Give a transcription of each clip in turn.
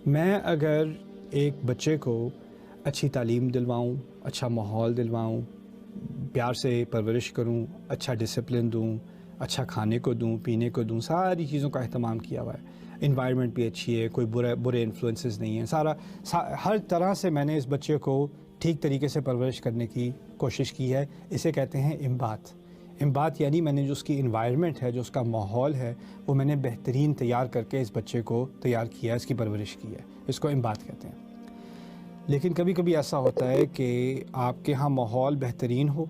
میں اگر ایک بچے کو اچھی تعلیم دلواؤں، اچھا ماحول دلواؤں، پیار سے پرورش کروں، اچھا ڈسپلن دوں، اچھا کھانے کو دوں، پینے کو دوں، ساری چیزوں کا اہتمام کیا ہوا ہے، انوائرمنٹ بھی اچھی ہے، کوئی برے انفلوئنسز نہیں ہیں، ہر طرح سے میں نے اس بچے کو ٹھیک طریقے سے پرورش کرنے کی کوشش کی ہے. اسے کہتے ہیں امبات یعنی میں نے جو اس کی انوائرمنٹ ہے، جو اس کا ماحول ہے، وہ میں نے بہترین تیار کر کے اس بچے کو تیار کیا ہے، اس کی پرورش کی ہے. اس کو امبات کہتے ہیں. لیکن کبھی کبھی ایسا ہوتا ہے کہ آپ کے ہاں ماحول بہترین ہو،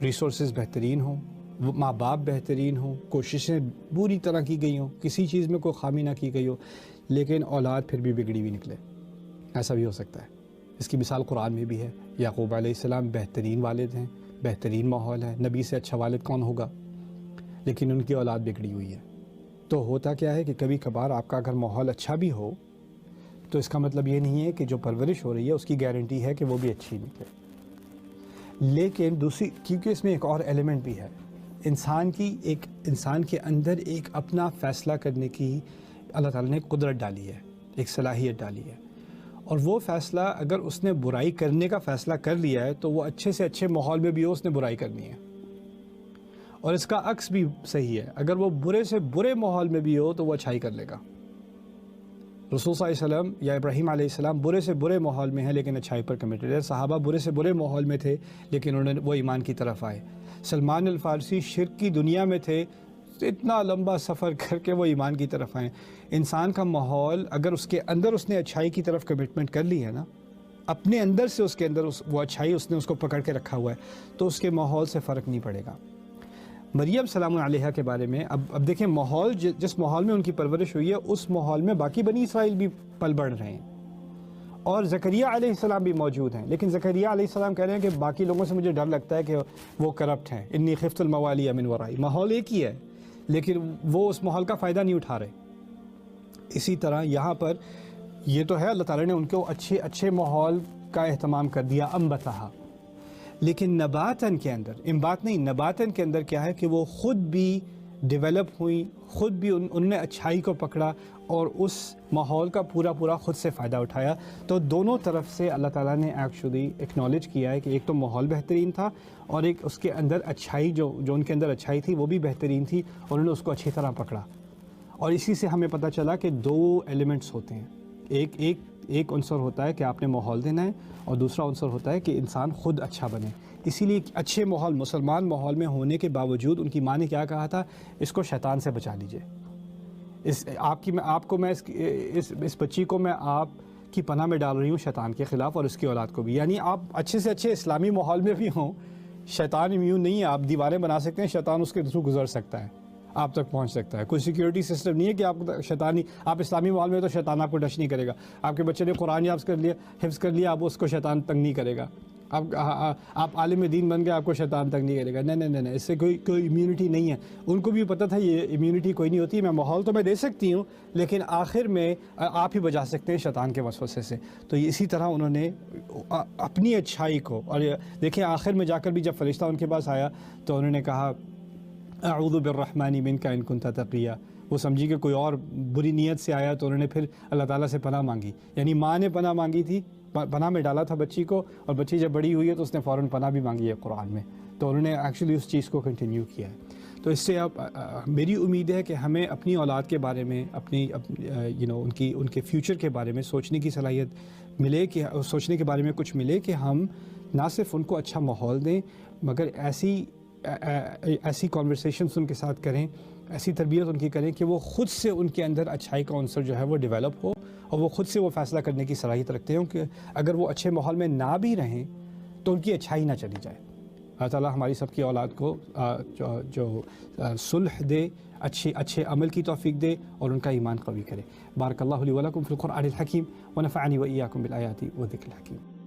ریسورسز بہترین ہوں، ماں باپ بہترین ہوں، کوششیں پوری طرح کی گئی ہوں، کسی چیز میں کوئی خامی نہ کی گئی ہو، لیکن اولاد پھر بھی بگڑی ہوئی نکلے. ایسا بھی ہو سکتا ہے. اس کی مثال قرآن میں بھی ہے. یعقوب علیہ السلام بہترین والد ہیں، بہترین ماحول ہے، نبی سے اچھا والد کون ہوگا، لیکن ان کی اولاد بگڑی ہوئی ہے. تو ہوتا کیا ہے کہ کبھی کبھار آپ کا اگر ماحول اچھا بھی ہو تو اس کا مطلب یہ نہیں ہے کہ جو پرورش ہو رہی ہے اس کی گارنٹی ہے کہ وہ بھی اچھی نکلے. لیکن دوسری، کیونکہ اس میں ایک اور ایلیمنٹ بھی ہے، انسان کے اندر ایک اپنا فیصلہ کرنے کی اللہ تعالیٰ نے قدرت ڈالی ہے، ایک صلاحیت ڈالی ہے. اور وہ فیصلہ اگر اس نے برائی کرنے کا فیصلہ کر لیا ہے تو وہ اچھے سے اچھے ماحول میں بھی ہو، اس نے برائی کرنی ہے. اور اس کا عکس بھی صحیح ہے، اگر وہ برے سے برے ماحول میں بھی ہو تو وہ اچھائی کر لے گا. رسول صلی اللہ علیہ وسلم یا ابراہیم علیہ السلام برے سے برے ماحول میں ہیں لیکن اچھائی پر کمیٹڈ ہے. صحابہ برے سے برے ماحول میں تھے لیکن وہ ایمان کی طرف آئے. سلمان الفارسی شرک کی دنیا میں تھے، اتنا لمبا سفر کر کے وہ ایمان کی طرف آئیں. انسان کا ماحول اگر اس کے اندر اس نے اچھائی کی طرف کمٹمنٹ کر لی ہے نا، اپنے اندر سے اس کے اندر وہ اچھائی اس نے اس کو پکڑ کے رکھا ہوا ہے، تو اس کے ماحول سے فرق نہیں پڑے گا. مریم سلام علیہا کے بارے میں اب دیکھیں، ماحول جس ماحول میں ان کی پرورش ہوئی ہے اس ماحول میں باقی بنی اسرائیل بھی پل بڑھ رہے ہیں، اور زکریا علیہ السلام بھی موجود ہیں. لیکن زکریا علیہ السلام کہہ رہے ہیں کہ باقی لوگوں سے مجھے ڈر لگتا ہے کہ وہ کرپٹ ہیں، انی خفت الموالی من ورائی. ماحول ایک ہی ہے لیکن وہ اس ماحول کا فائدہ نہیں اٹھا رہے. اسی طرح یہاں پر یہ تو ہے اللہ تعالیٰ نے ان کو اچھے ماحول کا اہتمام کر دیا، انبتہا. لیکن نباتن کے اندر، امبات نہیں، نباتن کے اندر کیا ہے کہ وہ خود بھی ڈیولپ ہوئیں، خود بھی انہوں نے اچھائی کو پکڑا اور اس ماحول کا پورا خود سے فائدہ اٹھایا. تو دونوں طرف سے اللہ تعالیٰ نے ایکچولی اکنالج کیا ہے کہ ایک تو ماحول بہترین تھا اور ایک اس کے اندر اچھائی جو ان کے اندر اچھائی تھی وہ بھی بہترین تھی اور انہوں نے اس کو اچھی طرح پکڑا. اور اسی سے ہمیں پتہ چلا کہ دو ایلیمنٹس ہوتے ہیں. ایک عنصر ہوتا ہے کہ آپ نے ماحول دینا ہے، اور دوسرا عنصر ہوتا ہے کہ انسان خود اچھا بنے. اسی لیے اچھے ماحول، مسلمان ماحول میں ہونے کے باوجود ان کی ماں نے کیا کہا تھا، اس کو شیطان سے بچا لیجئے. اس بچی کو میں آپ کی پناہ میں ڈال رہی ہوں شیطان کے خلاف، اور اس کی اولاد کو بھی. یعنی آپ اچھے سے اچھے اسلامی ماحول میں بھی ہوں، شیطان امیون نہیں ہے. آپ دیواریں بنا سکتے ہیں، شیطان اس کے تھرو گزر سکتا ہے، آپ تک پہنچ سکتا ہے. کوئی سیکیورٹی سسٹم نہیں ہے کہ آپ اسلامی ماحول میں تو شیطان آپ کو ٹچ نہیں کرے گا. آپ کے بچے نے قرآن حفظ کر لیا، آپ اس کو شیطان تنگ نہیں کرے گا. آپ عالم دین بن گئے، آپ کو شیطان تنگ نہیں کرے گا. نہیں، اس سے کوئی امیونٹی نہیں ہے. ان کو بھی پتہ تھا یہ امیونٹی کوئی نہیں ہوتی. میں ماحول تو میں دے سکتی ہوں لیکن آخر میں آپ ہی بچا سکتے ہیں شیطان کے وسوسے سے. تو اسی طرح انہوں نے اپنی اچھائی کو، اور دیکھیں آخر میں جا کر بھی جب فرشتہ ان کے پاس آیا تو انہوں نے کہا اعوذ بالرحمن منک ان کنت تقیا. وہ سمجھی کہ کوئی اور بری نیت سے آیا تو انہوں نے پھر اللہ تعالیٰ سے پناہ مانگی. یعنی ماں نے پناہ مانگی تھی، پناہ میں ڈالا تھا بچی کو، اور بچی جب بڑی ہوئی ہے تو اس نے فوراً پناہ بھی مانگی ہے قرآن میں. تو انہوں نے ایکچولی اس چیز کو کنٹینیو کیا ہے. تو اس سے اب میری امید ہے کہ ہمیں اپنی اولاد کے بارے میں، ان کے فیوچر کے بارے میں سوچنے کی صلاحیت ملے، کہ سوچنے کے بارے میں کچھ ملے کہ ہم نہ صرف ان کو اچھا ماحول دیں مگر ایسی کانورسیشنز ان کے ساتھ کریں، ایسی تربیت ان کی کریں کہ وہ خود سے ان کے اندر اچھائی کا عنصر جو ہے وہ ڈیولپ ہو، اور وہ خود سے وہ فیصلہ کرنے کی صلاحیت رکھتے ہیں کہ اگر وہ اچھے ماحول میں نہ بھی رہیں تو ان کی اچھائی نہ چلی جائے. اللہ تعالیٰ ہماری سب کی اولاد کو جو صلح دے، اچھے عمل کی توفیق دے اور ان کا ایمان قوی کرے. بارک اللہ لی ولکم فی القرآن الحکیم ونفعنی وإیاکم بالآیات والذکر الحکیم.